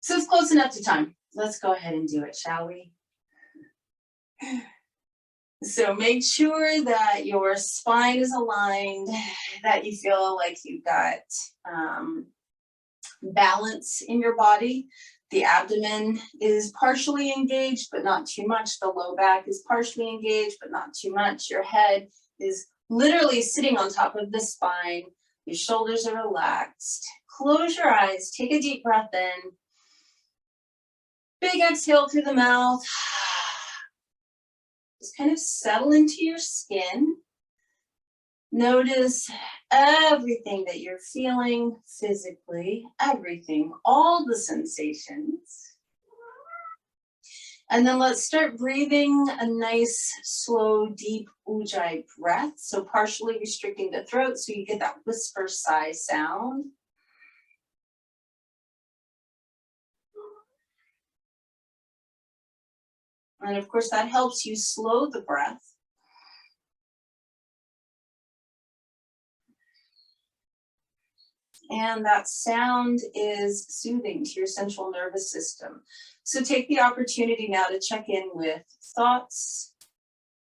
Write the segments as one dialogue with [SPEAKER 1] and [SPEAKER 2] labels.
[SPEAKER 1] So it's close enough to time. Let's go ahead and do it, shall we? So make sure that your spine is aligned, that you feel like you've got balance in your body. The abdomen is partially engaged, but not too much. The low back is partially engaged, but not too much. Your head is literally sitting on top of the spine. Your shoulders are relaxed. Close your eyes, take a deep breath in. Big exhale through the mouth. Just kind of settle into your skin. Notice everything that you're feeling physically, everything, all the sensations. And then let's start breathing a nice, slow, deep Ujjayi breath. So partially restricting the throat so you get that whisper sigh sound. And of course, that helps you slow the breath. And that sound is soothing to your central nervous system. So take the opportunity now to check in with thoughts,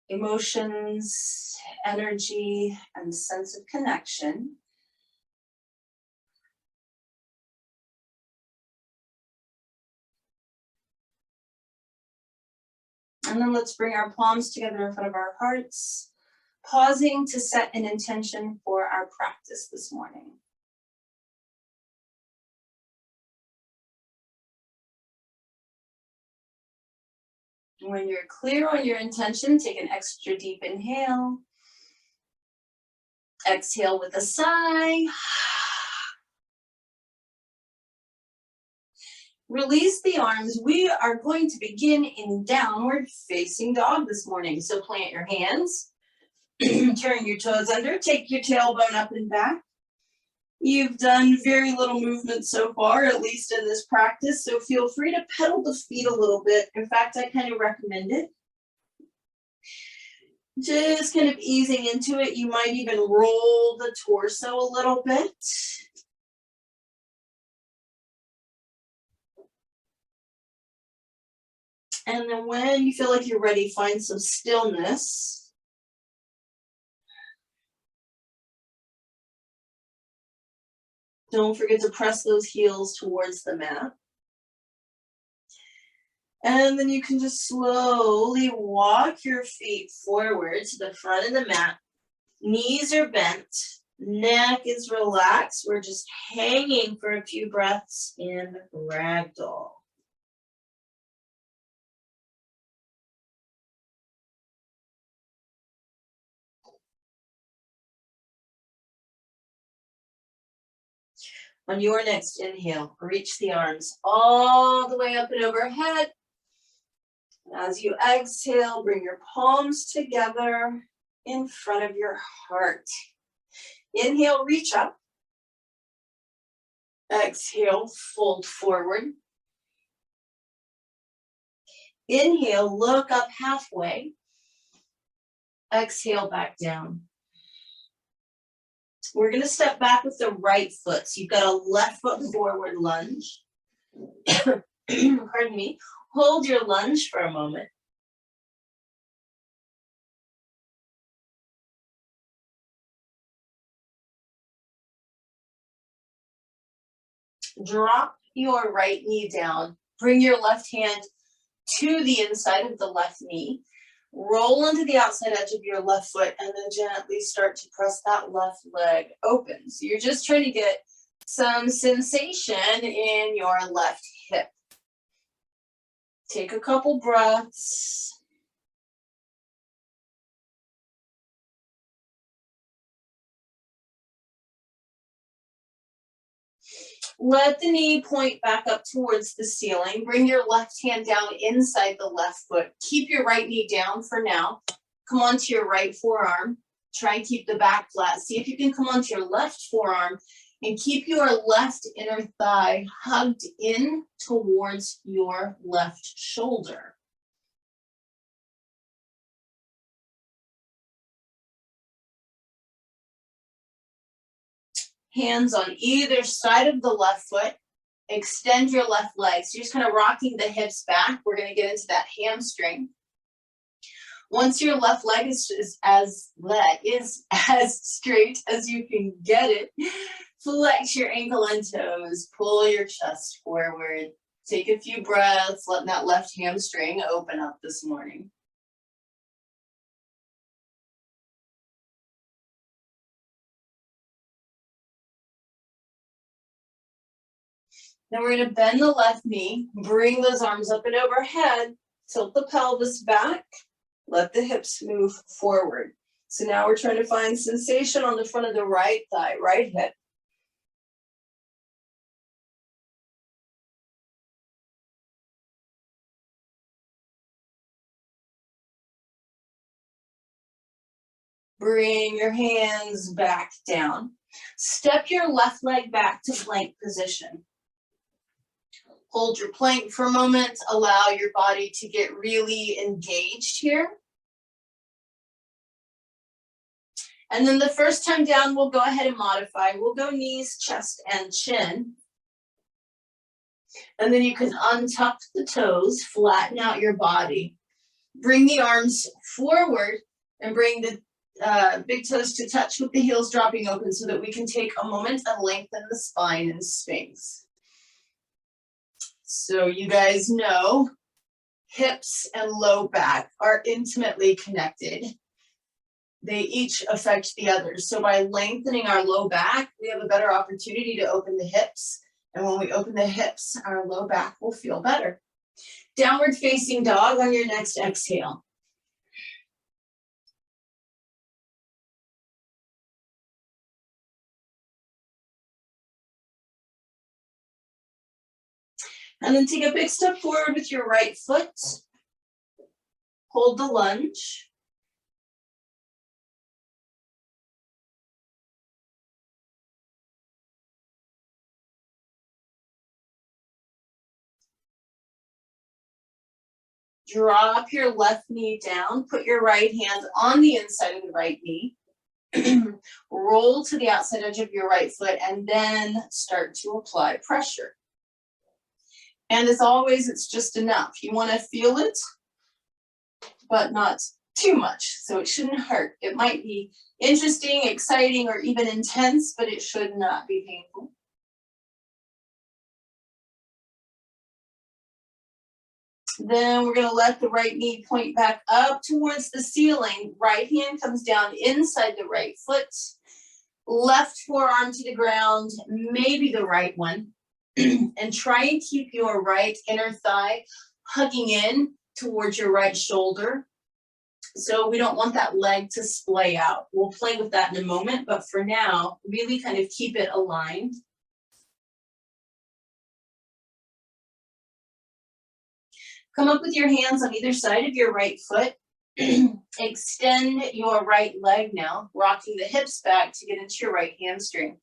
[SPEAKER 1] emotions, energy, and sense of connection. And then let's bring our palms together in front of our hearts, pausing to set an intention for our practice this morning. When you're clear on your intention, take an extra deep inhale. Exhale with a sigh. Release the arms. We are going to begin in downward facing dog this morning. So plant your hands, turn your toes under, take your tailbone up and back. You've done very little movement so far, at least in this practice, so feel free to pedal the feet a little bit. In fact, I kind of recommend it. Just kind of easing into it. You might even roll the torso a little bit. And then when you feel like you're ready, find some stillness. Don't forget to press those heels towards the mat. And then you can just slowly walk your feet forward to the front of the mat. Knees are bent, neck is relaxed. We're just hanging for a few breaths in ragdoll. On your next inhale, reach the arms all the way up and overhead. As you exhale, bring your palms together in front of your heart. Inhale, reach up. Exhale, fold forward. Inhale, look up halfway. Exhale, back down. We're going to step back with the right foot. So you've got a left foot forward lunge. Pardon me. Hold your lunge for a moment. Drop your right knee down. Bring your left hand to the inside of the left knee. Roll onto the outside edge of your left foot and then gently start to press that left leg open. So you're just trying to get some sensation in your left hip. Take a couple breaths. Let the knee point back up towards the ceiling. Bring your left hand down inside the left foot. Keep your right knee down for now. Come onto your right forearm. Try and keep the back flat. See if you can come onto your left forearm and keep your left inner thigh hugged in towards your left shoulder. Hands on either side of the left foot. extend your left leg. So you're just kind of rocking the hips back. We're gonna get into that hamstring. Once your left leg is as straight as you can get it, flex your ankle and toes, pull your chest forward. Take a few breaths, letting that left hamstring open up this morning. Then we're going to bend the left knee, bring those arms up and overhead, tilt the pelvis back, let the hips move forward. So now we're trying to find sensation on the front of the right thigh, right hip. Bring your hands back down. Step your left leg back to plank position. Hold your plank for a moment. Allow your body to get really engaged here. And then the first time down, we'll go ahead and modify. We'll go knees, chest, and chin. And then you can untuck the toes, flatten out your body. Bring the arms forward and bring the big toes to touch with the heels dropping open so that we can take a moment and lengthen the spine and sphinx. So you guys know hips and low back are intimately connected. They each affect the others. So by lengthening our low back, we have a better opportunity to open the hips. And when we open the hips, our low back will feel better. Downward facing dog on your next exhale. And then take a big step forward with your right foot. Hold the lunge. Drop your left knee down. Put your right hand on the inside of the right knee. Roll to the outside edge of your right foot and then start to apply pressure. And as always, it's just enough. You want to feel it, but not too much. So it shouldn't hurt. It might be interesting, exciting, or even intense, but it should not be painful. Then we're going to let the right knee point back up towards the ceiling. Right hand comes down inside the right foot. Left forearm to the ground, maybe the right one. And try and keep your right inner thigh hugging in towards your right shoulder. So we don't want that leg to splay out. We'll play with that in a moment, but for now, really kind of keep it aligned. Come up with your hands on either side of your right foot. Extend your right leg now, rocking the hips back to get into your right hamstring.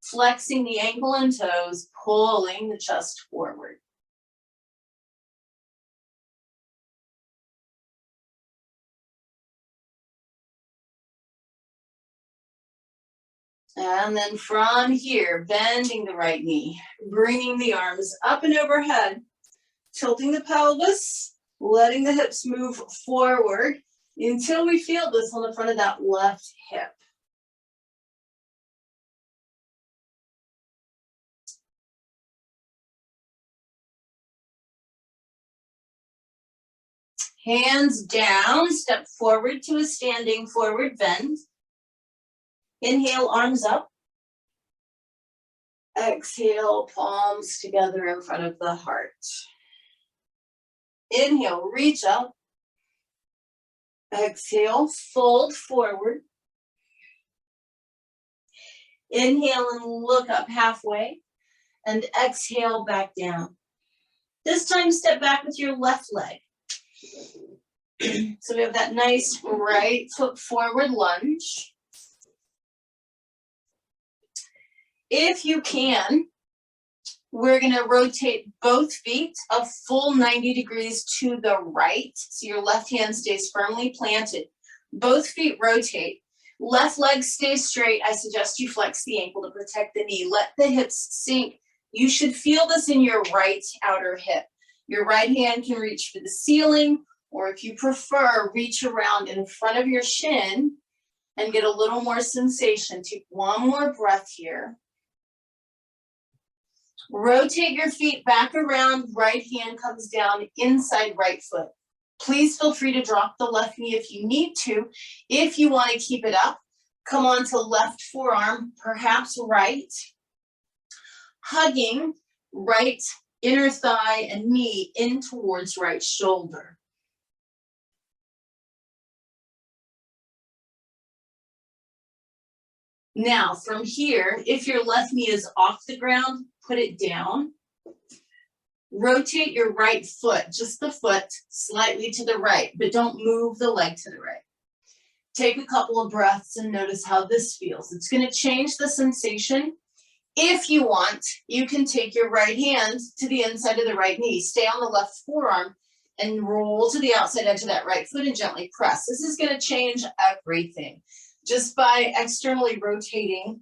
[SPEAKER 1] Flexing the ankle and toes, pulling the chest forward. And then from here, bending the right knee, bringing the arms up and overhead, tilting the pelvis, letting the hips move forward until we feel this on the front of that left hip. Hands down, step forward to a standing forward bend. Inhale, arms up. Exhale, palms together in front of the heart. Inhale, reach up. Exhale, fold forward. Inhale and look up halfway. And exhale, back down. This time, step back with your left leg. So we have that nice right foot forward lunge. If you can, we're going to rotate both feet a full 90 degrees to the right. So your left hand stays firmly planted. Both feet rotate. Left leg stays straight. I suggest you flex the ankle to protect the knee. Let the hips sink You should feel this in your right outer hip. Your right hand can reach for the ceiling, or if you prefer, reach around in front of your shin and get a little more sensation. Take one more breath here. Rotate your feet back around, right hand comes down inside right foot. Please feel free to drop the left knee if you need to. If you want to keep it up, come on to left forearm, perhaps right. Hugging right inner thigh and knee in towards right shoulder. Now, from here, if your left knee is off the ground, put it down. Rotate your right foot, just the foot, slightly to the right, but don't move the leg to the right. Take a couple of breaths and notice how this feels. It's going to change the sensation. If you want, you can take your right hand to the inside of the right knee, stay on the left forearm, and roll to the outside edge of that right foot and gently press. This is going to change everything. Just by externally rotating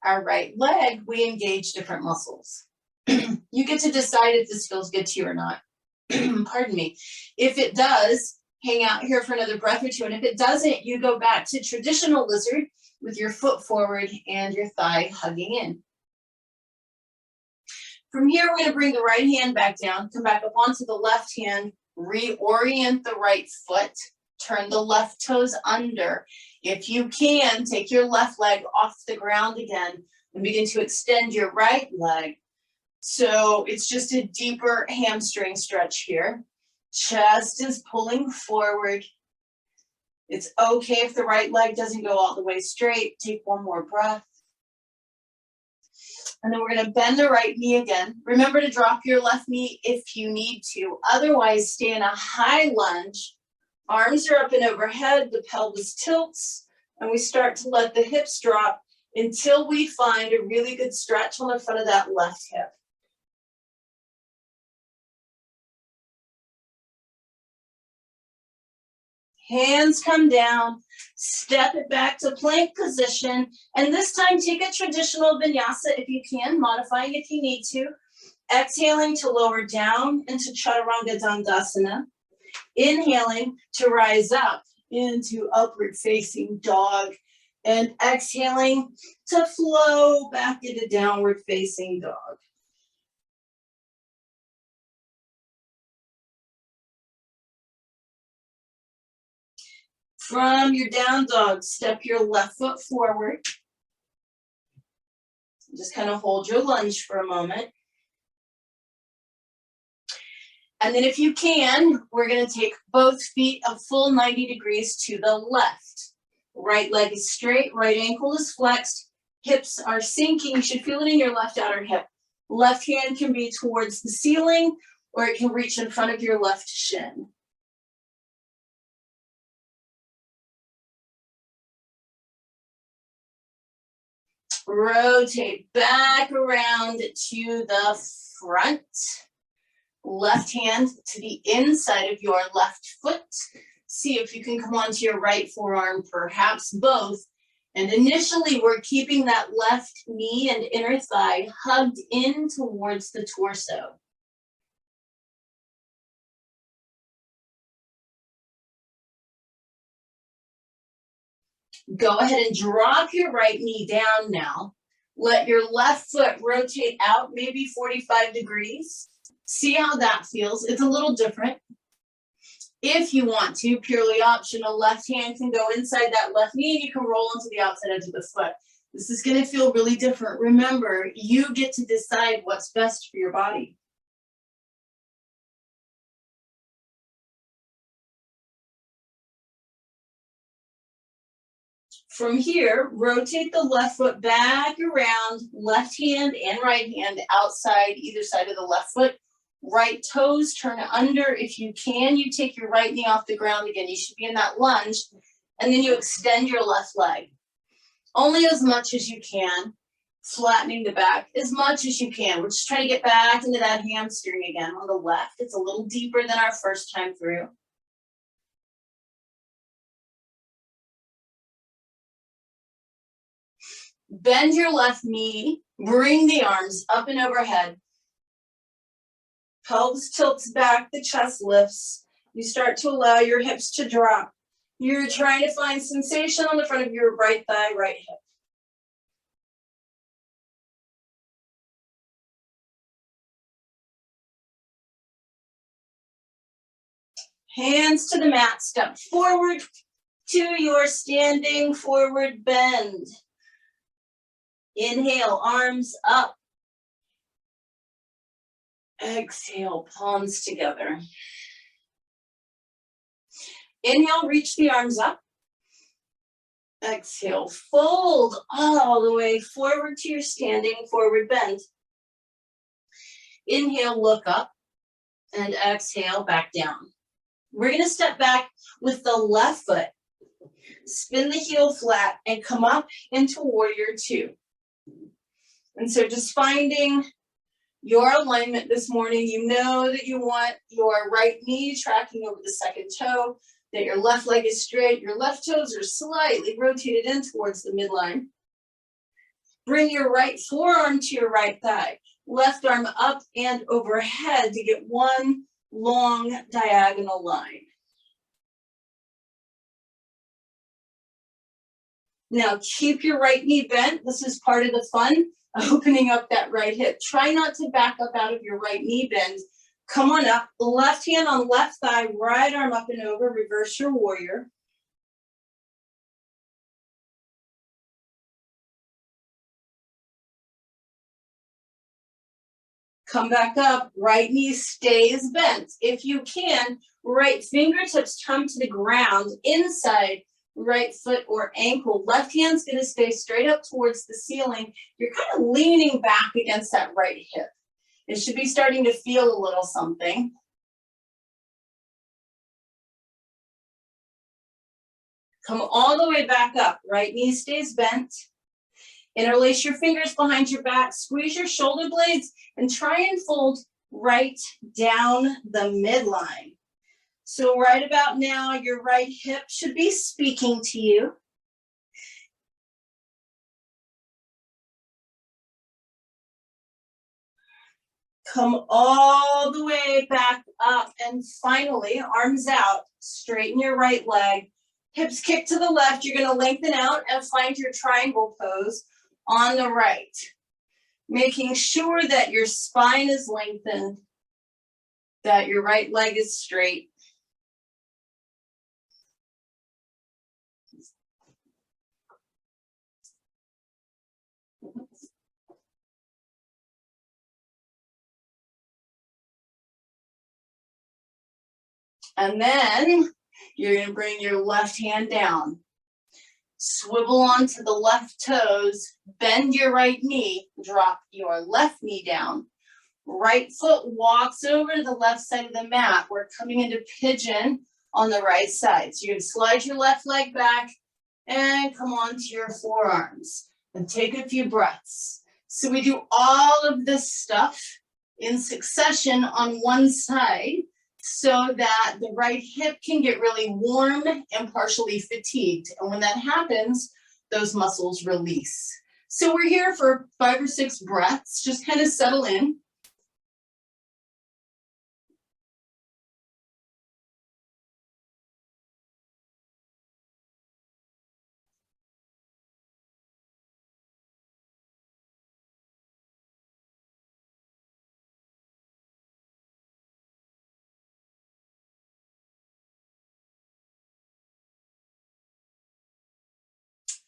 [SPEAKER 1] our right leg, we engage different muscles. You get to decide if this feels good to you or not. Pardon me. If it does, hang out here for another breath or two. And if it doesn't, you go back to traditional lizard with your foot forward and your thigh hugging in. From here, we're going to bring the right hand back down, come back up onto the left hand, reorient the right foot, turn the left toes under. If you can, take your left leg off the ground again and begin to extend your right leg. So it's just a deeper hamstring stretch here. Chest is pulling forward. It's okay if the right leg doesn't go all the way straight. Take one more breath. And then we're going to bend the right knee again. Remember to drop your left knee if you need to. Otherwise, stay in a high lunge. Arms are up and overhead, the pelvis tilts, and we start to let the hips drop until we find a really good stretch on the front of that left hip. Hands come down, step it back to plank position, and this time take a traditional vinyasa if you can, modifying if you need to. Exhaling to lower down into Chaturanga Dandasana. Inhaling to rise up into upward facing dog, and exhaling to flow back into downward facing dog. From your down dog, step your left foot forward. Just kind of hold your lunge for a moment. And then if you can, we're going to take both feet a full 90 degrees to the left. Right leg is straight, right ankle is flexed, hips are sinking. You should feel it in your left outer hip. Left hand can be towards the ceiling, or it can reach in front of your left shin. Rotate back around to the front. Left hand to the inside of your left foot. See if you can come onto your right forearm, perhaps both. And initially, we're keeping that left knee and inner thigh hugged in towards the torso. Go ahead and drop your right knee down now. Let your left foot rotate out maybe 45 degrees. See how that feels. It's a little different. If you want to, purely optional, left hand can go inside that left knee and you can roll into the outside edge of the foot. This is going to feel really different. Remember, you get to decide what's best for your body. From here, rotate the left foot back around, left hand and right hand outside either side of the left foot. Right toes turn under. If you can, you take your right knee off the ground again. You should be in that lunge. And then you extend your left leg. Only as much as you can. Flattening the back as much as you can. We're just trying to get back into that hamstring again on the left. It's a little deeper than our first time through. Bend your left knee, Bring the arms up and overhead. Pelvis tilts back, the chest lifts. You start to allow your hips to drop. You're trying to find sensation on the front of your right thigh, right hip. Hands to the mat, step forward to your standing forward bend. Inhale, arms up. Exhale, palms together. Inhale, reach the arms up. Exhale, fold all the way forward to your standing forward bend. Inhale, look up, and exhale, back down. We're gonna step back with the left foot. Spin the heel flat and come up into warrior two. And so just finding your alignment this morning. You know that you want your right knee tracking over the second toe, that your left leg is straight, your left toes are slightly rotated in towards the midline. Bring your right forearm to your right thigh, left arm up and overhead to get one long diagonal line. Now keep your right knee bent. This is part of the fun, opening up that right hip. Try not to back up out of your right knee bend. Come on up, left hand on left thigh, right arm up and over, reverse your warrior. Come back up, right knee stays bent. If you can, right fingertips come to the ground inside right foot or ankle. Left hand's gonna stay straight up towards the ceiling. You're kind of leaning back against that right hip. It should be starting to feel a little something. Come all the way back up. Right knee stays bent. Interlace your fingers behind your back. Squeeze your shoulder blades and try and fold right down the midline. So right about now, your right hip should be speaking to you. Come all the way back up, and finally, arms out, straighten your right leg, hips kick to the left. You're gonna lengthen out and find your triangle pose on the right, making sure that your spine is lengthened, that your right leg is straight. And then you're gonna bring your left hand down. Swivel onto the left toes, bend your right knee, drop your left knee down. Right foot walks over to the left side of the mat. We're coming into pigeon on the right side. So you're gonna slide your left leg back and come onto your forearms and take a few breaths. So we do all of this stuff in succession on one side, so that the right hip can get really warm and partially fatigued. And when that happens, those muscles release. So we're here for 5 or 6 breaths, just kind of settle in.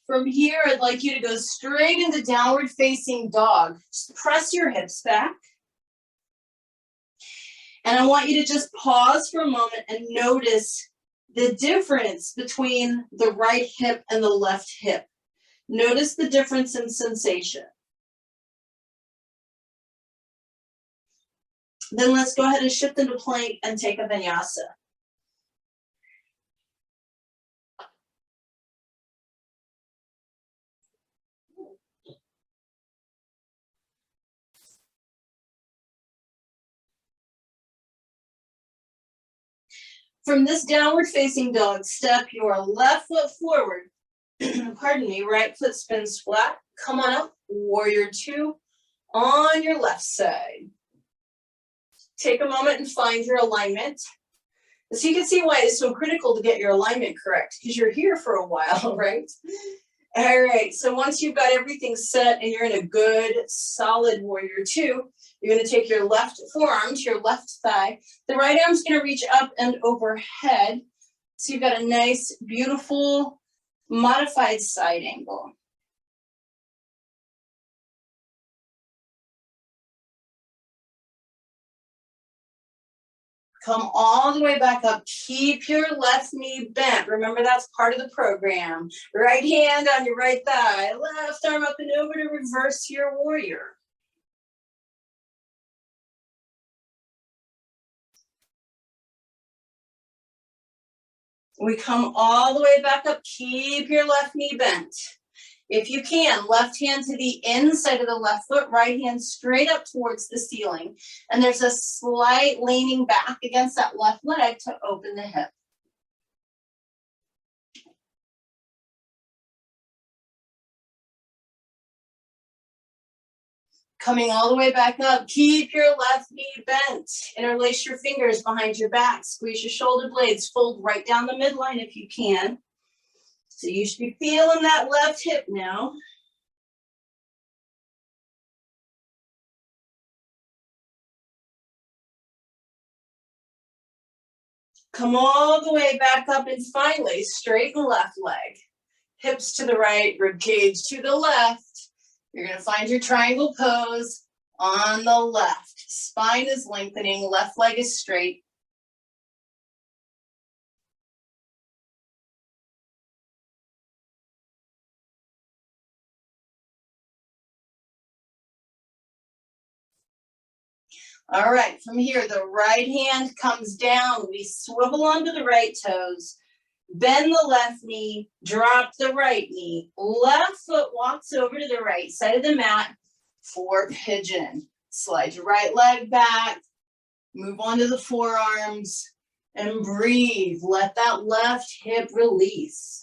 [SPEAKER 1] From here, I'd like you to go straight into downward facing dog. Just press your hips back. And I want you to just pause for a moment and notice the difference between the right hip and the left hip. Notice the difference in sensation. Then let's go ahead and shift into plank and take a vinyasa. From this downward facing dog, step your left foot forward. Pardon me, right foot spins flat. Come on up, warrior two, on your left side. Take a moment and find your alignment. So you can see why it's so critical to get your alignment correct, because you're here for a while, right? All right, so once you've got everything set and you're in a good, solid warrior two, you're gonna take your left forearm to your left thigh. The right arm's gonna reach up and overhead. So you've got a nice, beautiful, modified side angle. Come all the way back up. Keep your left knee bent. Remember, that's part of the program. Right hand on your right thigh. Left arm up and over to reverse your warrior. We come all the way back up. Keep your left knee bent. If you can, left hand to the inside of the left foot, right hand straight up towards the ceiling. And there's a slight leaning back against that left leg to open the hip. Coming all the way back up, keep your left knee bent. Interlace your fingers behind your back. Squeeze your shoulder blades, fold right down the midline if you can. So you should be feeling that left hip now. Come all the way back up and finally straighten the left leg. Hips to the right, rib cage to the left. You're gonna find your triangle pose on the left. Spine is lengthening, left leg is straight. All right, from here, the right hand comes down. We swivel onto the right toes, bend the left knee, drop the right knee. Left foot walks over to the right side of the mat for pigeon. Slide your right leg back, move on to the forearms, and breathe. Let that left hip release.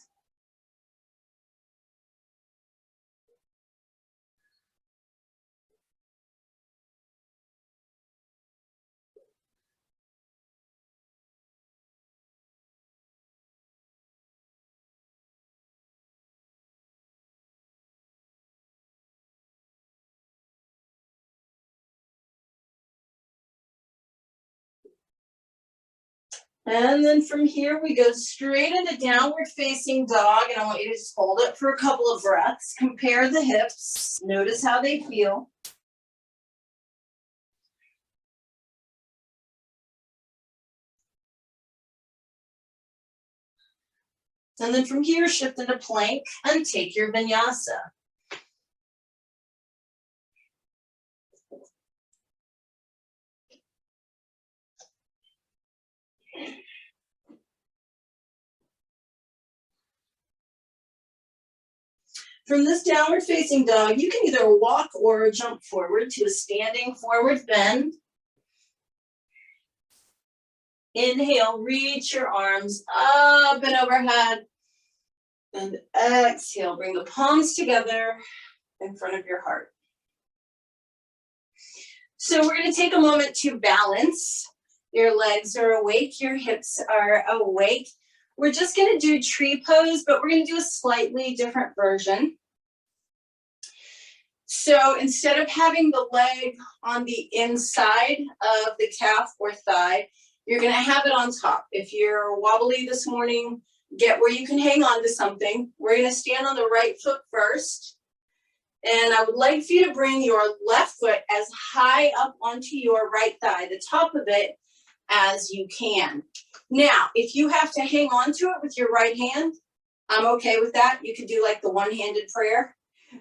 [SPEAKER 1] And then from here, we go straight into downward facing dog. And I want you to just hold it for a couple of breaths. Compare the hips. Notice how they feel. And then from here, shift into plank and take your vinyasa. From this downward facing dog, you can either walk or jump forward to a standing forward bend. Inhale, reach your arms up and overhead. And exhale, bring the palms together in front of your heart. So we're going to take a moment to balance. Your legs are awake, your hips are awake. We're just going to do tree pose, but we're going to do a slightly different version. So instead of having the leg on the inside of the calf or thigh, you're going to have it on top. If you're wobbly this morning, get where you can hang on to something. We're going to stand on the right foot first. And I would like for you to bring your left foot as high up onto your right thigh, the top of it, as you can. Now, if you have to hang on to it with your right hand, I'm okay with that. You could do like the one-handed prayer.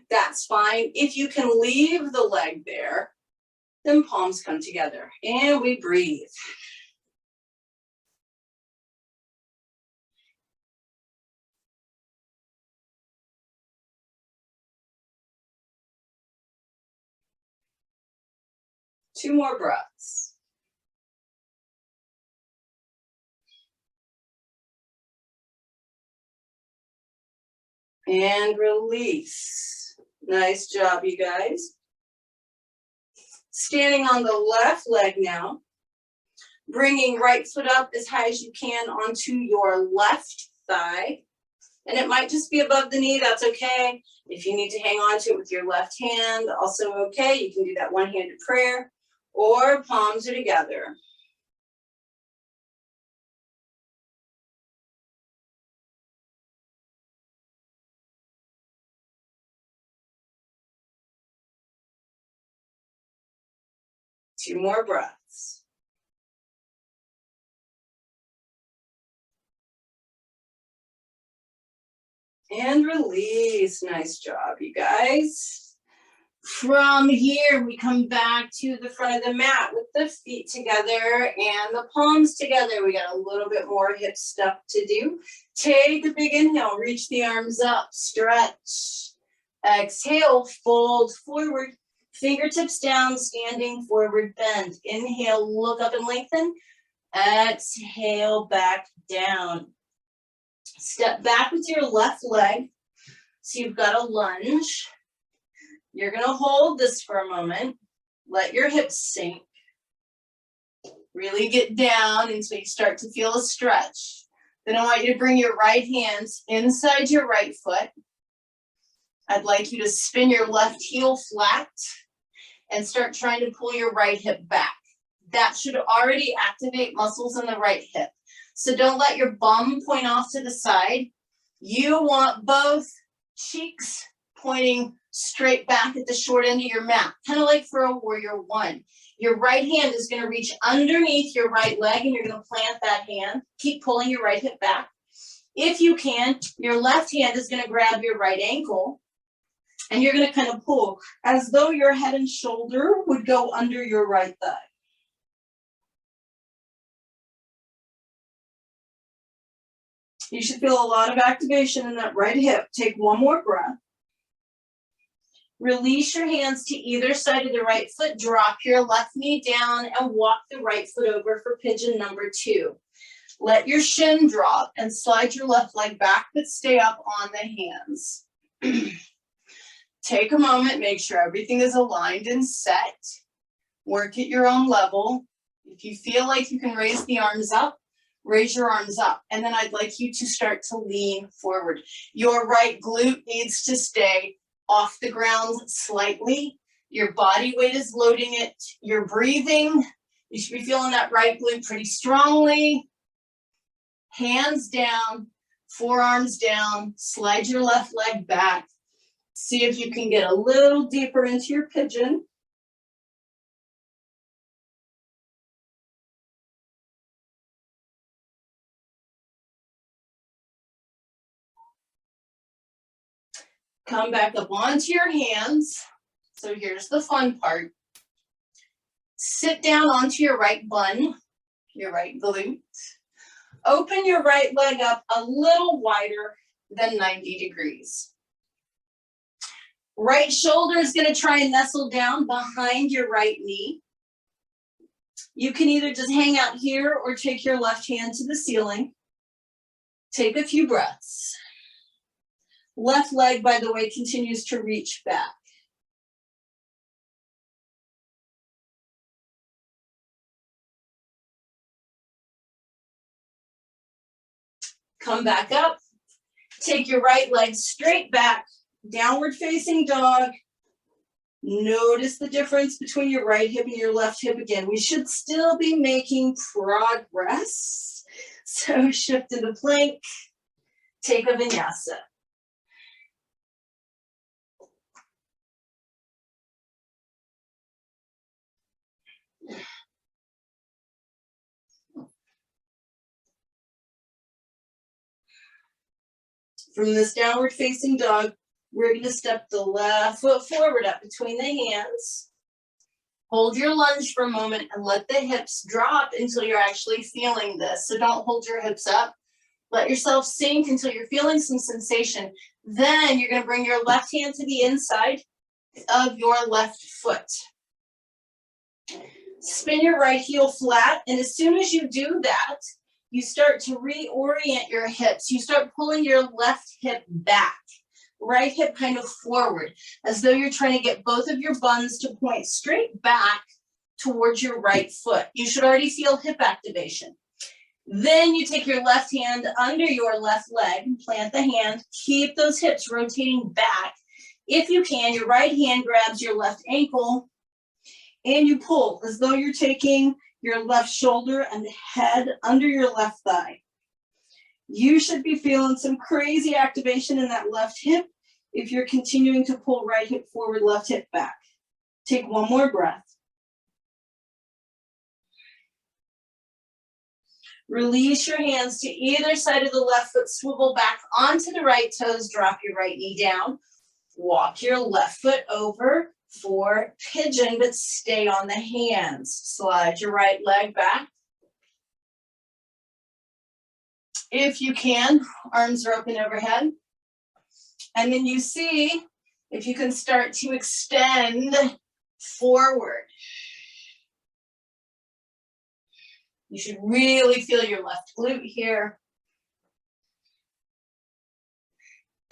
[SPEAKER 1] That's fine. If you can leave the leg there, then palms come together and we breathe. Two more breaths. And release. Nice job, you guys. Standing on the left leg now, bringing right foot up as high as you can onto your left thigh. And it might just be above the knee, that's okay. If you need to hang on to it with your left hand, also okay. You can do that one-handed prayer, or palms are together. Two more breaths. And release. Nice job, you guys. From here, we come back to the front of the mat with the feet together and the palms together. We got a little bit more hip stuff to do. Take a big inhale, reach the arms up, stretch. Exhale, fold forward, fingertips down, standing forward bend. Inhale, look up and lengthen. Exhale, back down. Step back with your left leg. So you've got a lunge. You're gonna hold this for a moment. Let your hips sink. Really get down until you start to feel a stretch. Then I want you to bring your right hands inside your right foot. I'd like you to spin your left heel flat and start trying to pull your right hip back. That should already activate muscles in the right hip. So don't let your bum point off to the side. You want both cheeks pointing straight back at the short end of your mat, kind of like for a warrior one. Your right hand is going to reach underneath your right leg and you're going to plant that hand. Keep pulling your right hip back. If you can, your left hand is going to grab your right ankle and you're going to kind of pull as though your head and shoulder would go under your right thigh. You should feel a lot of activation in that right hip. Take one more breath. Release your hands to either side of the right foot. Drop your left knee down and walk the right foot over for pigeon number 2. Let your shin drop and slide your left leg back, but stay up on the hands. Take a moment, make sure everything is aligned and set. Work at your own level. If you feel like you can raise the arms up, raise your arms up. And then I'd like you to start to lean forward. Your right glute needs to stay off the ground slightly. Your body weight is loading it. You're breathing. You should be feeling that right glute pretty strongly. Hands down, forearms down, slide your left leg back. See if you can get a little deeper into your pigeon. Come back up onto your hands. So here's the fun part. Sit down onto your right bun, your right glute. Open your right leg up a little wider than 90 degrees. Right shoulder is going to try and nestle down behind your right knee. You can either just hang out here or take your left hand to the ceiling. Take a few breaths. Left leg, by the way, continues to reach back. Come back up. Take your right leg straight back, downward facing dog. Notice the difference between your right hip and your left hip again. We should still be making progress. So shift into plank, take a vinyasa. From this downward facing dog, we're going to step the left foot forward up between the hands. Hold your lunge for a moment and let the hips drop until you're actually feeling this. So don't hold your hips up. Let yourself sink until you're feeling some sensation. Then you're going to bring your left hand to the inside of your left foot. Spin your right heel flat, and as soon as you do that, you start to reorient your hips. You start pulling your left hip back. right hip kind of forward, as though you're trying to get both of your buns to point straight back towards your right foot. You should already feel hip activation. Then you take your left hand under your left leg, plant the hand, keep those hips rotating back. If you can, your right hand grabs your left ankle and you pull as though you're taking your left shoulder and head under your left thigh. You should be feeling some crazy activation in that left hip if you're continuing to pull right hip forward, left hip back. Take one more breath. Release your hands to either side of the left foot, swivel back onto the right toes, drop your right knee down. Walk your left foot over for pigeon, but stay on the hands. Slide your right leg back. If you can, arms are open overhead. And then you see if you can start to extend forward. You should really feel your left glute here.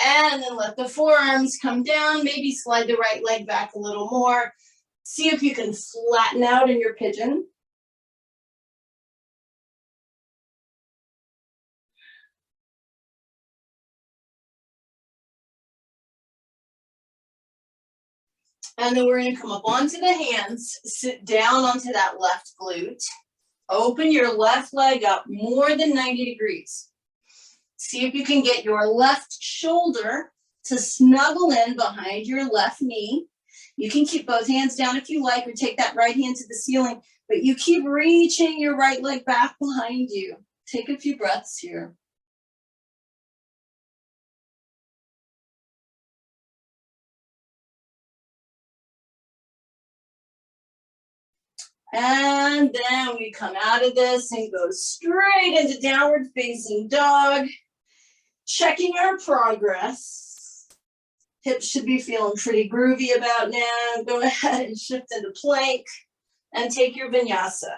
[SPEAKER 1] And then let the forearms come down, maybe slide the right leg back a little more. See if you can flatten out in your pigeon. And then we're gonna come up onto the hands, sit down onto that left glute. Open your left leg up more than 90 degrees. See if you can get your left shoulder to snuggle in behind your left knee. You can keep both hands down if you like, or take that right hand to the ceiling, but you keep reaching your right leg back behind you. Take a few breaths here. And then we come out of this and go straight into downward facing dog. Checking our progress. Hips should be feeling pretty groovy about now. Go ahead and shift into plank and take your vinyasa.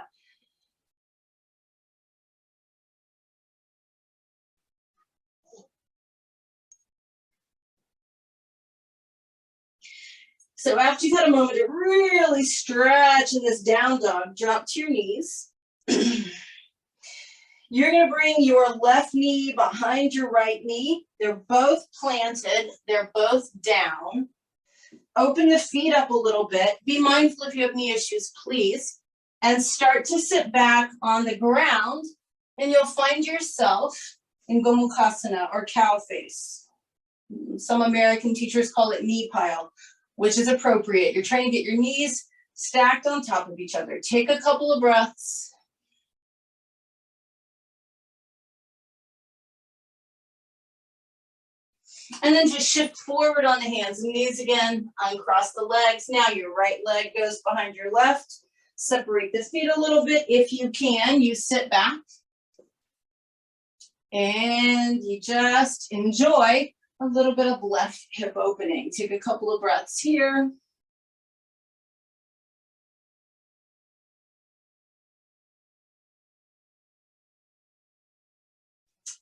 [SPEAKER 1] So after you've had a moment to really stretch in this down dog, drop to your knees. You're gonna bring your left knee behind your right knee. They're both planted, they're both down. Open the feet up a little bit. Be mindful if you have knee issues, please. And start to sit back on the ground, and you'll find yourself in Gomukhasana, or cow face. Some American teachers call it knee pile, which is appropriate. You're trying to get your knees stacked on top of each other. Take a couple of breaths. And then just shift forward on the hands and knees again, uncross the legs. Now your right leg goes behind your left. Separate the feet a little bit. If you can, you sit back. And you just enjoy a little bit of left hip opening. Take a couple of breaths here.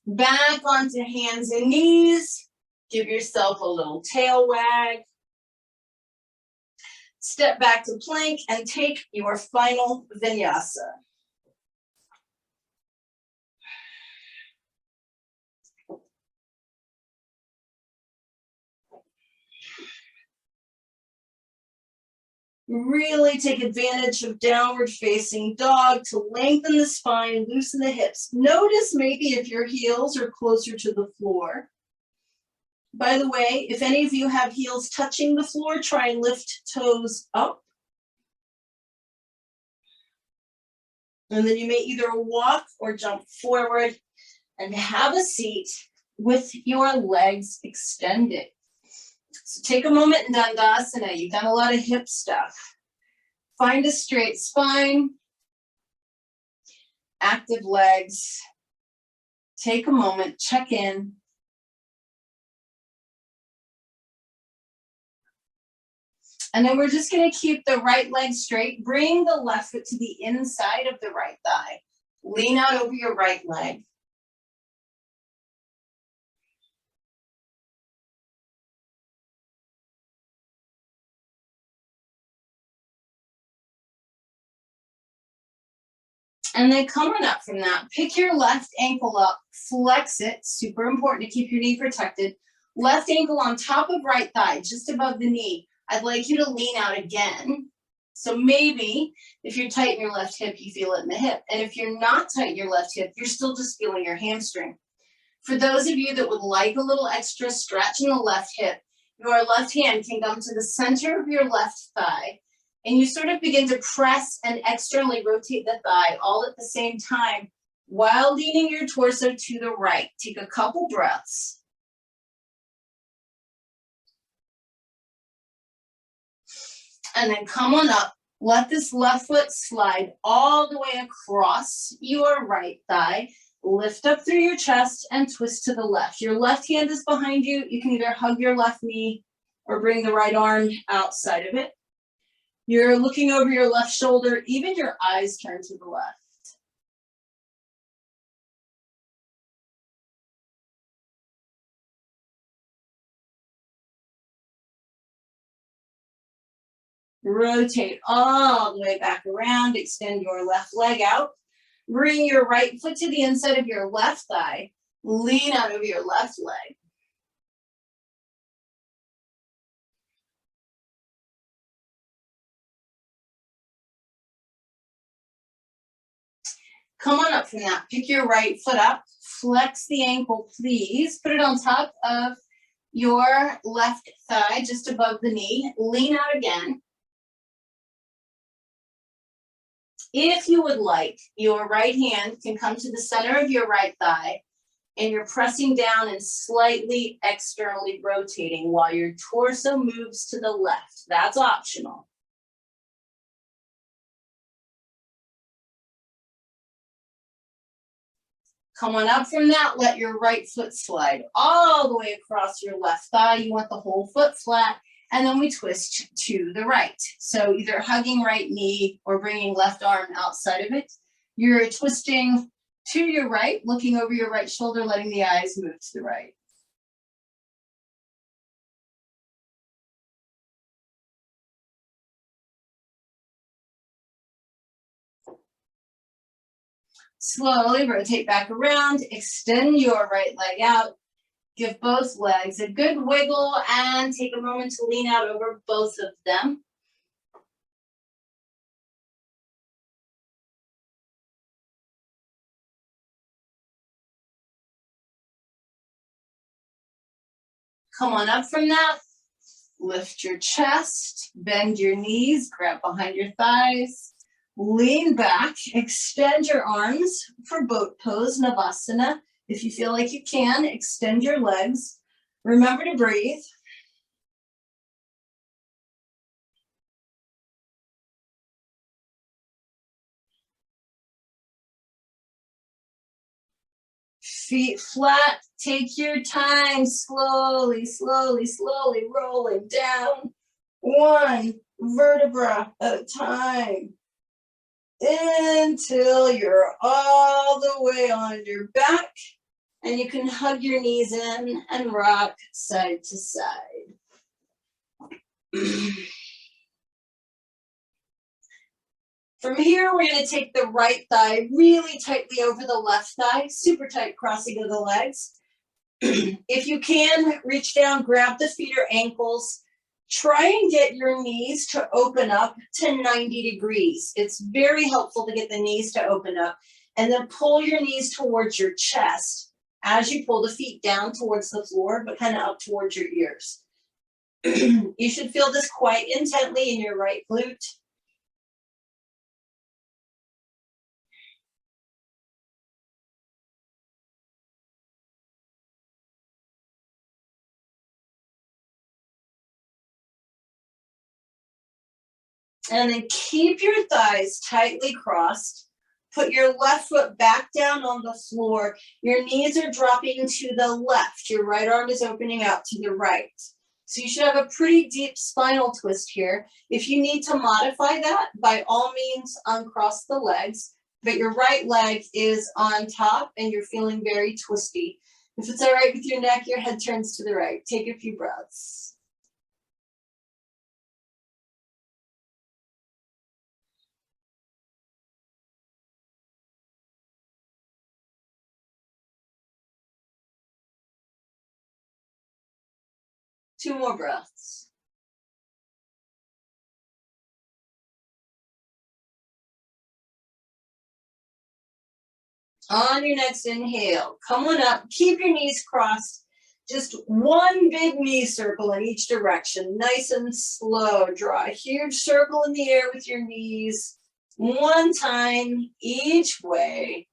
[SPEAKER 1] Back onto hands and knees. Give yourself a little tail wag. Step back to plank and take your final vinyasa. Really take advantage of downward facing dog to lengthen the spine, loosen the hips. Notice maybe if your heels are closer to the floor. By the way, if any of you have heels touching the floor, try and lift toes up. And then you may either walk or jump forward and have a seat with your legs extended. So take a moment in Dandasana. You've done a lot of hip stuff. Find a straight spine, active legs. Take a moment, check in. And then we're just going to keep the right leg straight. Bring the left foot to the inside of the right thigh. Lean out over your right leg. And then come on up from that. Pick your left ankle up, flex it. Super important to keep your knee protected. Left ankle on top of right thigh, just above the knee. I'd like you to lean out again. So maybe if you're tight in your left hip, you feel it in the hip. And if you're not tight in your left hip, you're still just feeling your hamstring. For those of you that would like a little extra stretch in the left hip, your left hand can come to the center of your left thigh, and you sort of begin to press and externally rotate the thigh all at the same time while leaning your torso to the right. Take a couple breaths. And then come on up. Let this left foot slide all the way across your right thigh. Lift up through your chest and twist to the left. Your left hand is behind you. You can either hug your left knee or bring the right arm outside of it. You're looking over your left shoulder, even your eyes turn to the left. Rotate all the way back around, extend your left leg out. Bring your right foot to the inside of your left thigh. Lean out over your left leg. Come on up from that. Pick your right foot up. Flex the ankle, please. Put it on top of your left thigh, just above the knee. Lean out again. If you would like, your right hand can come to the center of your right thigh, and you're pressing down and slightly externally rotating while your torso moves to the left. That's optional. Come on up from that, let your right foot slide all the way across your left thigh. You want the whole foot flat, and then we twist to the right. So either hugging right knee or bringing left arm outside of it. You're twisting to your right, looking over your right shoulder, letting the eyes move to the right. Slowly rotate back around, extend your right leg out, give both legs a good wiggle, and take a moment to lean out over both of them. Come on up from that. Lift your chest, bend your knees, grab behind your thighs, lean back, extend your arms for boat pose, Navasana. If you feel like you can, extend your legs. Remember to breathe. Feet flat, take your time, slowly, slowly, slowly rolling down, one vertebra at a time, until you're all the way on your back, and you can hug your knees in and rock side to side. From here, we're going to take the right thigh really tightly over the left thigh, super tight crossing of the legs. If you can, reach down, grab the feet or ankles. Try and get your knees to open up to 90 degrees. It's very helpful to get the knees to open up. And then pull your knees towards your chest as you pull the feet down towards the floor, but kind of up towards your ears. You should feel this quite intently in your right glute. And then keep your thighs tightly crossed. Put your left foot back down on the floor. Your knees are dropping to the left. Your right arm is opening out to the right. So you should have a pretty deep spinal twist here. If you need to modify that, by all means, uncross the legs. But your right leg is on top and you're feeling very twisty. If it's all right with your neck, your head turns to the right. Take a few breaths. 2 more breaths. On your next inhale, come on up, keep your knees crossed. Just one big knee circle in each direction, nice and slow. Draw a huge circle in the air with your knees, one time each way.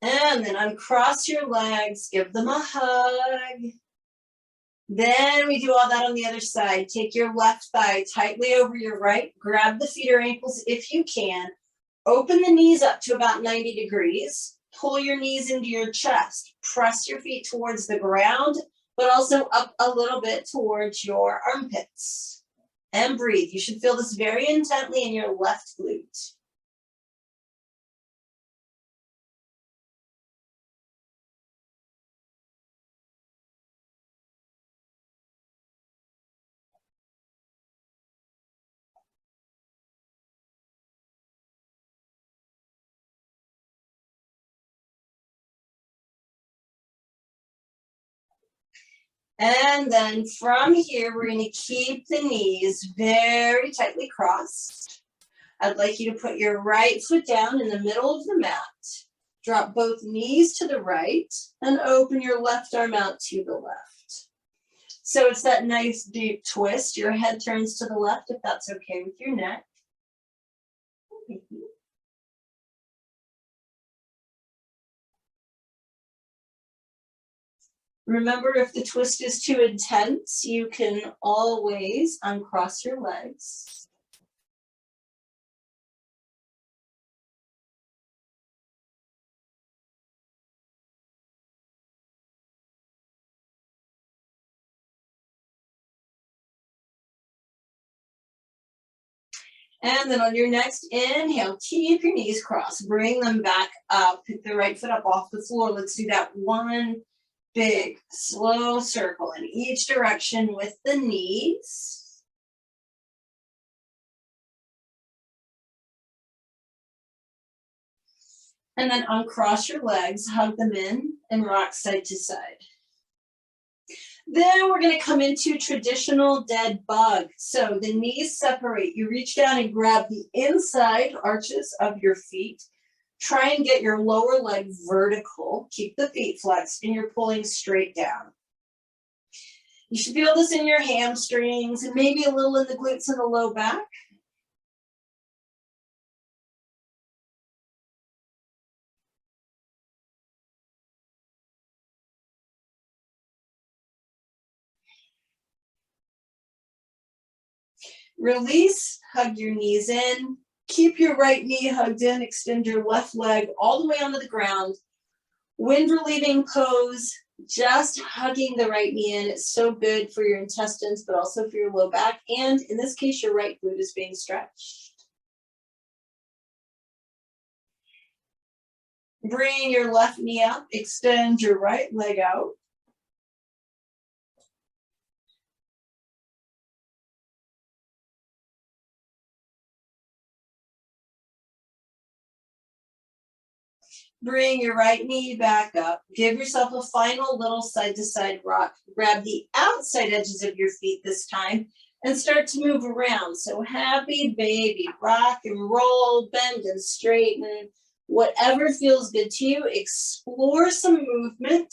[SPEAKER 1] And then uncross your legs, give them a hug. Then we do all that on the other side. Take your left thigh tightly over your right, grab the feet or ankles if you can. Open the knees up to about 90 degrees. Pull your knees into your chest. Press your feet towards the ground, but also up a little bit towards your armpits. And breathe. You should feel this very intently in your left glute. And then from here, we're going to keep the knees very tightly crossed. I'd like you to put your right foot down in the middle of the mat. Drop both knees to the right and open your left arm out to the left. So it's that nice deep twist. Your head turns to the left if that's okay with your neck. Remember, if the twist is too intense, you can always uncross your legs. And then on your next inhale, keep your knees crossed. Bring them back up. Pick the right foot up off the floor. Let's do that one big, slow circle in each direction with the knees. And then uncross your legs, hug them in, and rock side to side. Then we're going to come into traditional dead bug. So the knees separate. You reach down and grab the inside arches of your feet. Try and get your lower leg vertical. Keep the feet flexed and you're pulling straight down. You should feel this in your hamstrings and maybe a little in the glutes and the low back. Release, hug your knees in. Keep your right knee hugged in, extend your left leg all the way onto the ground. Wind relieving pose, just hugging the right knee in. It's so good for your intestines, but also for your low back. And in this case, your right glute is being stretched. Bring your left knee up, extend your right leg out. Bring your right knee back up. Give yourself a final little side-to-side rock. Grab the outside edges of your feet this time and start to move around. So happy baby, rock and roll, bend and straighten. Whatever feels good to you, explore some movement.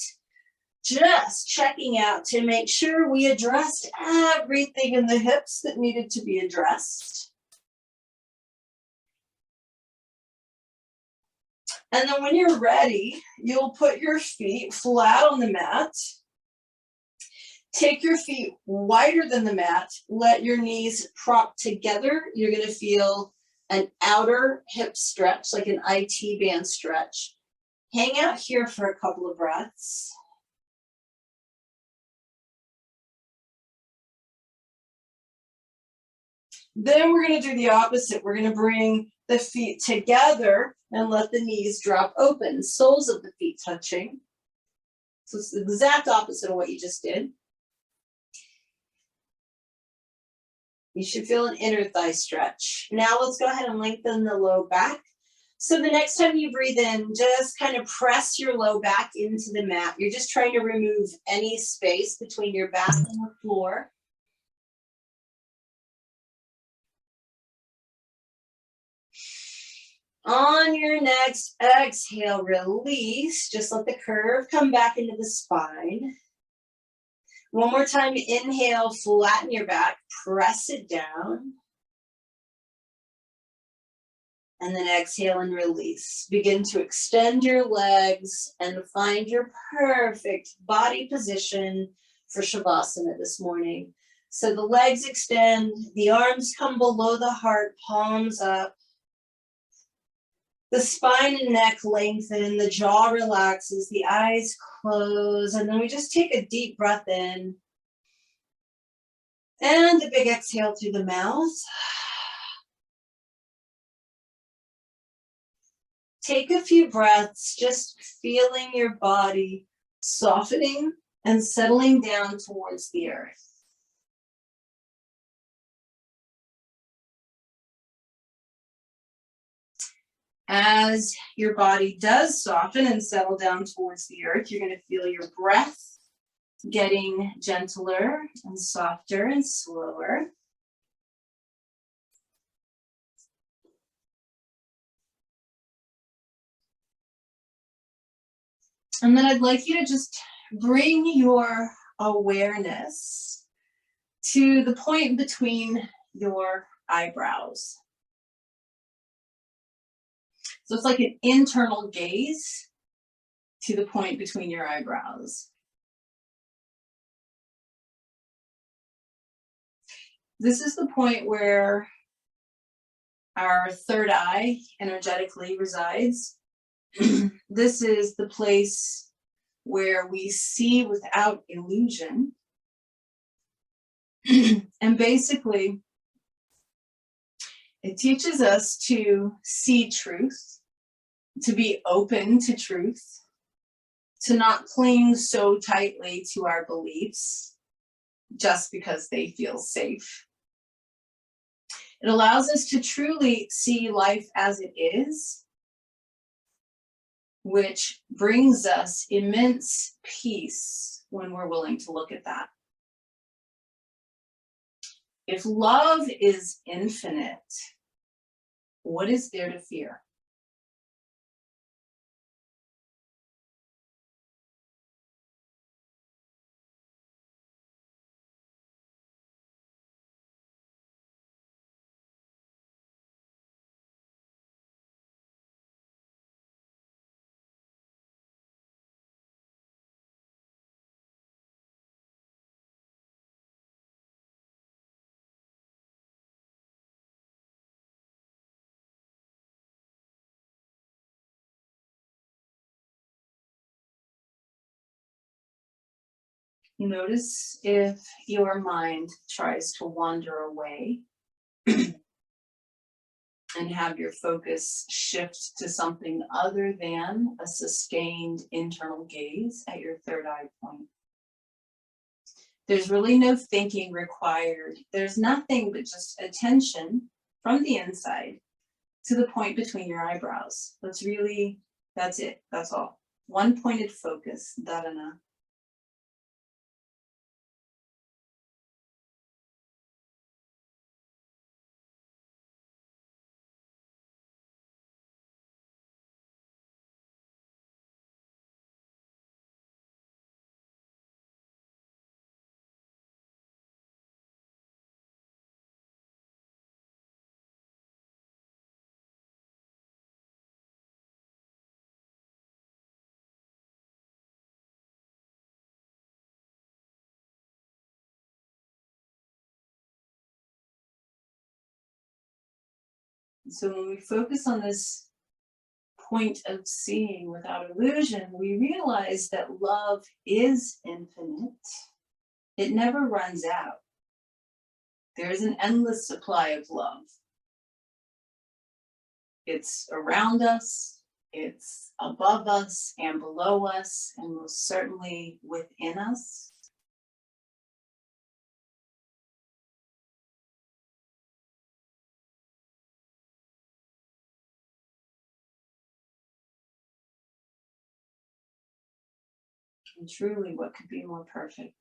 [SPEAKER 1] Just checking out to make sure we addressed everything in the hips that needed to be addressed. And then when you're ready, you'll put your feet flat on the mat. Take your feet wider than the mat. Let your knees prop together. You're going to feel an outer hip stretch, like an IT band stretch. Hang out here for a couple of breaths. Then we're going to do the opposite. We're going to bring the feet together and let the knees drop open, soles of the feet touching. So it's the exact opposite of what you just did. You should feel an inner thigh stretch. Now let's go ahead and lengthen the low back. So the next time you breathe in, just kind of press your low back into the mat. You're just trying to remove any space between your back and the floor. On your next exhale, release. Just let the curve come back into the spine. One more time, inhale, flatten your back, press it down. And then exhale and release. Begin to extend your legs and find your perfect body position for Shavasana this morning. So the legs extend, the arms come below the heart, palms up. The spine and neck lengthen, the jaw relaxes, the eyes close, and then we just take a deep breath in. And a big exhale through the mouth. Take a few breaths, just feeling your body softening and settling down towards the earth. As your body does soften and settle down towards the earth, you're going to feel your breath getting gentler and softer and slower. And then I'd like you to just bring your awareness to the point between your eyebrows. So it's like an internal gaze to the point between your eyebrows. This is the point where our third eye energetically resides. This is the place where we see without illusion. And basically, it teaches us to see truth, to be open to truth, to not cling so tightly to our beliefs just because they feel safe. It allows us to truly see life as it is, which brings us immense peace when we're willing to look at that. If love is infinite, what is there to fear? Notice if your mind tries to wander away and have your focus shift to something other than a sustained internal gaze at your third eye point. There's really no thinking required. There's nothing but just attention from the inside to the point between your eyebrows. That's it. That's all. One pointed focus, dharana. So when we focus on this point of seeing without illusion, we realize that love is infinite. It never runs out. There is an endless supply of love. It's around us, it's above us and below us, and most certainly within us. And truly, what could be more perfect?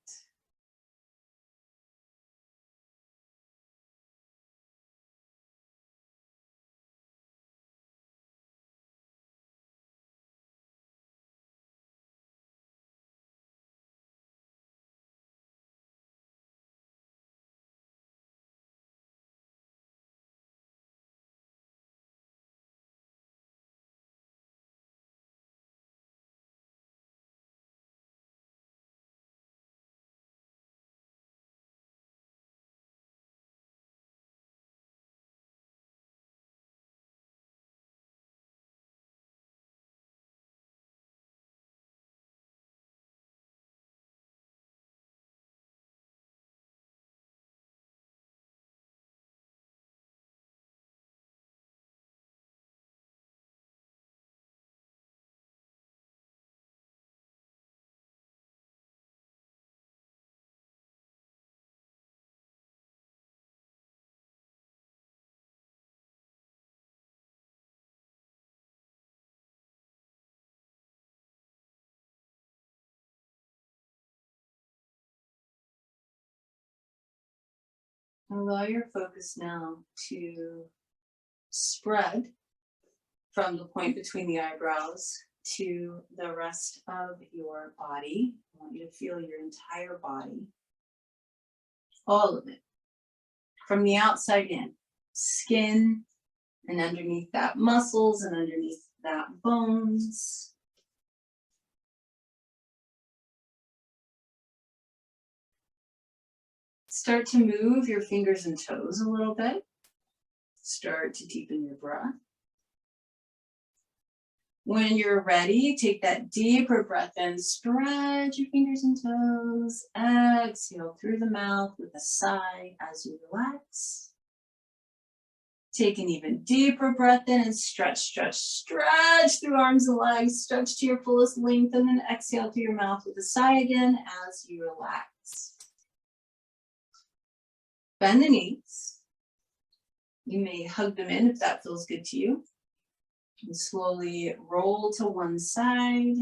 [SPEAKER 1] Allow your focus now to spread from the point between the eyebrows to the rest of your body. I want you to feel your entire body, all of it, from the outside in, skin, and underneath that muscles, and underneath that bones. Start to move your fingers and toes a little bit. Start to deepen your breath. When you're ready, take that deeper breath in, stretch your fingers and toes, exhale through the mouth with a sigh as you relax. Take an even deeper breath in and stretch, stretch, stretch through arms and legs, stretch to your fullest length, and then exhale through your mouth with a sigh again as you relax. Bend the knees. You may hug them in if that feels good to you. And slowly roll to one side.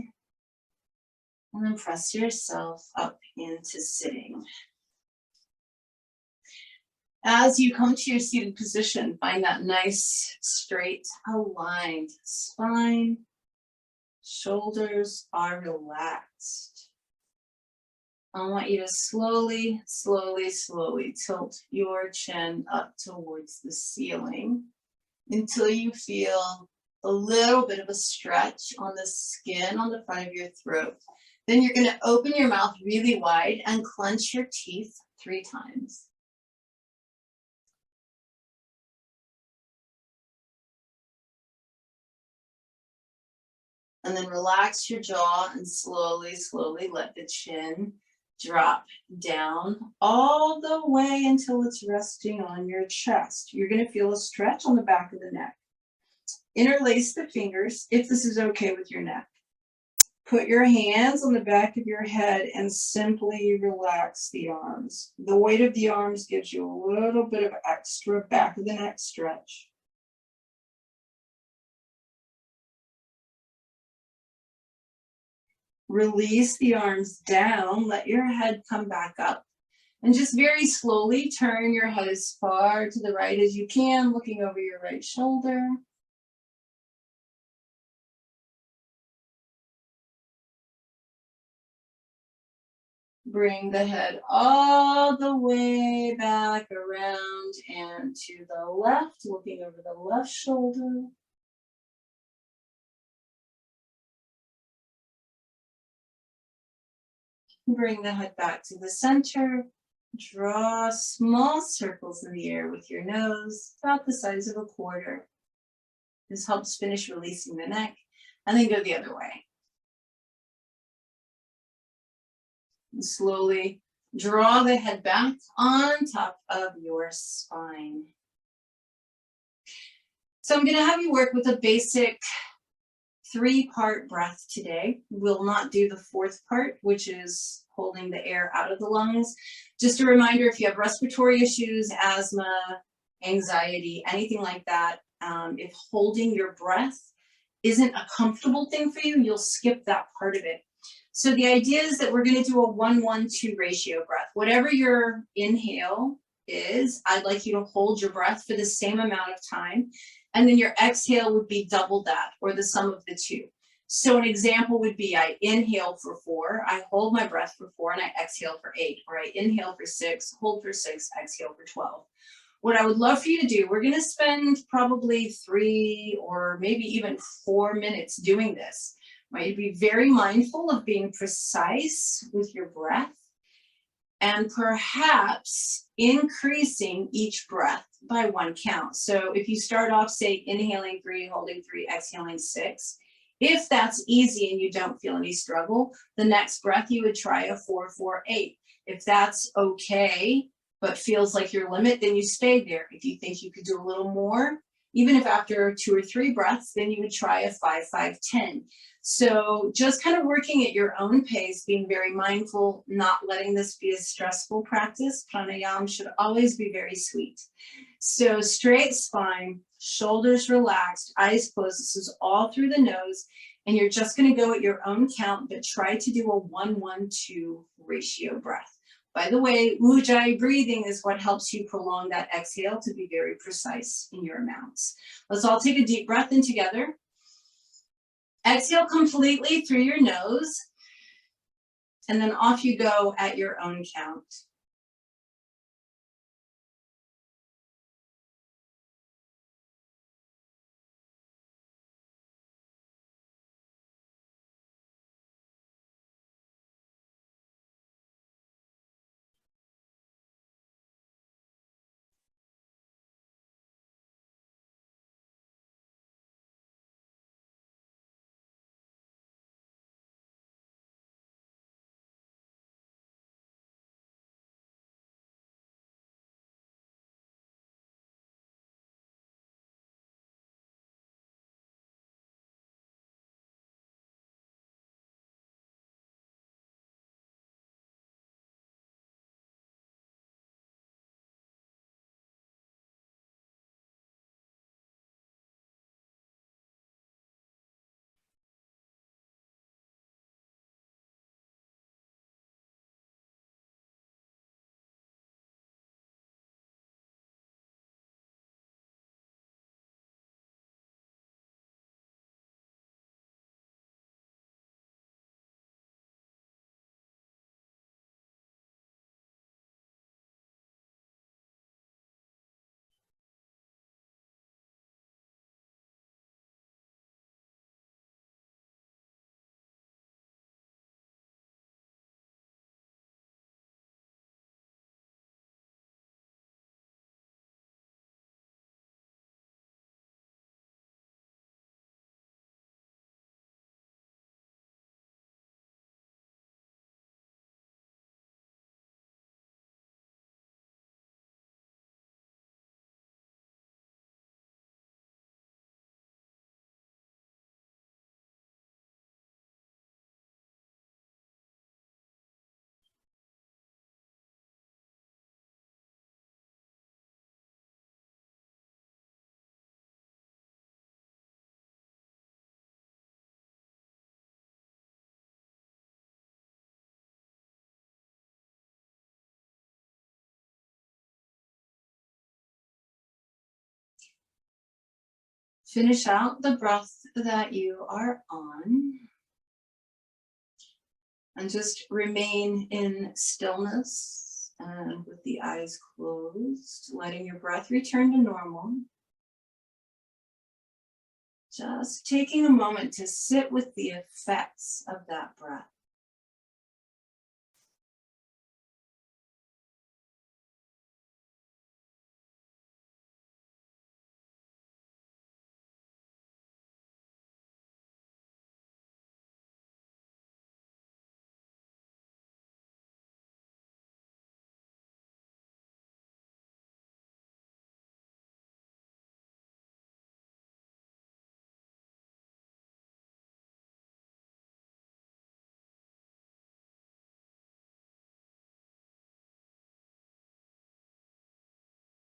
[SPEAKER 1] And then press yourself up into sitting. As you come to your seated position, find that nice, straight, aligned spine. Shoulders are relaxed. I want you to slowly, slowly, slowly tilt your chin up towards the ceiling until you feel a little bit of a stretch on the skin on the front of your throat. Then you're going to open your mouth really wide and clench your teeth 3 times. And then relax your jaw and slowly, slowly let the chin drop down all the way until it's resting on your chest. You're going to feel a stretch on the back of the neck. Interlace the fingers if this is okay with your neck. Put your hands on the back of your head and simply relax the arms. The weight of the arms gives you a little bit of extra back of the neck stretch. Release the arms down, let your head come back up, and just very slowly turn your head as far to the right as you can, looking over your right shoulder. Bring the head all the way back around and to the left, looking over the left shoulder. Bring the head back to the center. Draw small circles in the air with your nose, about the size of a quarter. This helps finish releasing the neck, and then go the other way. And slowly draw the head back on top of your spine. So I'm going to have you work with a basic 3-part breath today. We'll not do the 4th part, which is holding the air out of the lungs. Just a reminder, if you have respiratory issues, asthma, anxiety, anything like that, if holding your breath isn't a comfortable thing for you, you'll skip that part of it. So the idea is that we're gonna do a 1-1-2 ratio breath. Whatever your inhale is, I'd like you to hold your breath for the same amount of time. And then your exhale would be double that, or the sum of the two. So an example would be I inhale for 4, I hold my breath for 4, and I exhale for 8. Or I inhale for 6, hold for 6, exhale for 12. What I would love for you to do, we're gonna spend probably 3 or maybe even 4 minutes doing this. Right? Be very mindful of being precise with your breath and perhaps increasing each breath by 1 count. So if you start off, say, inhaling 3, holding 3, exhaling 6, if that's easy and you don't feel any struggle, the next breath you would try a 4-4-8. If that's okay, but feels like your limit, then you stay there. If you think you could do a little more, even if after 2 or 3 breaths, then you would try a 5-5-10. So just kind of working at your own pace, being very mindful, not letting this be a stressful practice. Pranayama should always be very sweet. So straight spine, shoulders relaxed, eyes closed. This is all through the nose. And you're just going to go at your own count, but try to do a 1-1-2 ratio breath. By the way, Ujjayi breathing is what helps you prolong that exhale to be very precise in your amounts. Let's all take a deep breath in together. Exhale completely through your nose, and then off you go at your own count. Finish out the breath that you are on. And just remain in stillness and with the eyes closed, letting your breath return to normal. Just taking a moment to sit with the effects of that breath.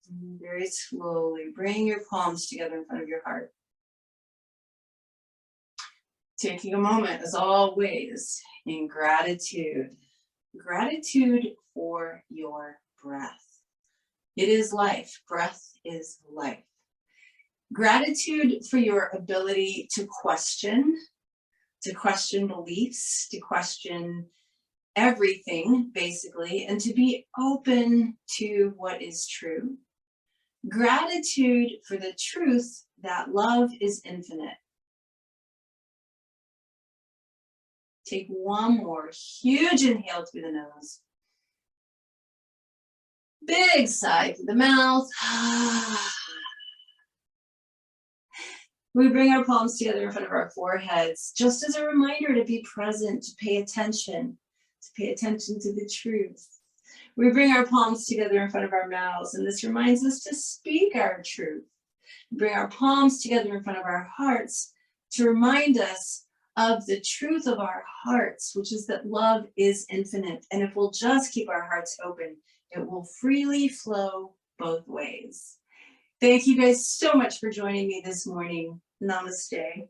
[SPEAKER 1] And very slowly bring your palms together in front of your heart. Taking a moment, as always, in gratitude. Gratitude for your breath. It is life. Breath is life. Gratitude for your ability to question beliefs, to question everything, basically, and to be open to what is true. Gratitude for the truth that love is infinite. Take one more huge inhale through the nose. Big sigh through the mouth. We bring our palms together in front of our foreheads, just as a reminder to be present, to pay attention to the truth. We bring our palms together in front of our mouths, and this reminds us to speak our truth. We bring our palms together in front of our hearts to remind us of the truth of our hearts, which is that love is infinite. And if we'll just keep our hearts open, it will freely flow both ways. Thank you guys so much for joining me this morning. Namaste.